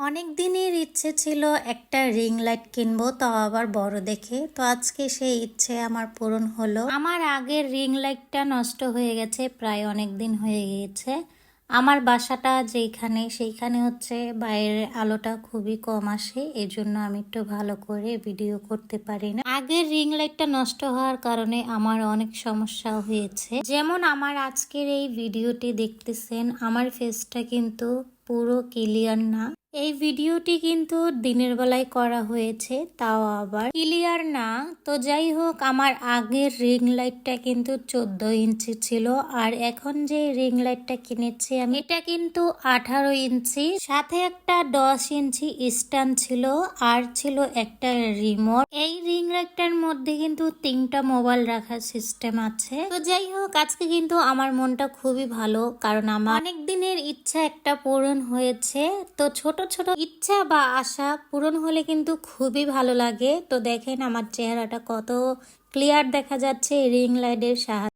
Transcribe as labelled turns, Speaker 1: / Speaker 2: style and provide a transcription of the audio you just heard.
Speaker 1: অনেক দিনের ইচ্ছে ছিল একটা রিং লাইট কিনবো, তাও আবার বড় দেখে। তো আজকে সেই ইচ্ছে আমার পূরণ হলো। আমার আগের রিং লাইটটা নষ্ট হয়ে গেছে, প্রায় অনেক দিন হয়ে গিয়েছে। আমার বাসাটা যেখানে সেইখানে হচ্ছে বাইরের আলোটা খুবই কম আসে, এজন্য আমি একটু ভালো করে ভিডিও করতে পারি না। আগের রিং লাইটটা নষ্ট হওয়ার কারণে আমার অনেক সমস্যা হয়েছে। যেমন আমার আজকের এই ভিডিওটি দেখতেছেন, আমার ফেসটা কিন্তু পুরো ক্লিয়ার না। এই ভিডিওটি কিন্তু দিনের বেলায় করা হয়েছে, তাও আবার ক্লিয়ার না। তো যাই হোক, আমার আগের রিং লাইটটা কিন্তু 14 ইঞ্চি ছিল, আর এখন যে রিং লাইটটা কিনেছি আমি, এটা কিন্তু 18 ইঞ্চি। সাথে একটা 10 ইঞ্চি স্ট্যান্ড ছিল, আর ছিল একটা রিমোট। এই রিং লাইটটার মধ্যে কিন্তু 3টা মোবাইল রাখার সিস্টেম আছে। তো যাই হোক, আজকে কিন্তু আমার মনটা খুবই ভালো, কারণ আমার অনেক দিনের ইচ্ছা একটা পূরণ হয়েছে। তো ছোট ছোট ইচ্ছা বা আশা পূরণ হলে কিন্তু খুবই ভালো লাগে। তো দেখেন আমার চেহারাটা কত ক্লিয়ার দেখা যাচ্ছে রিং লাইটের সাহায্যে।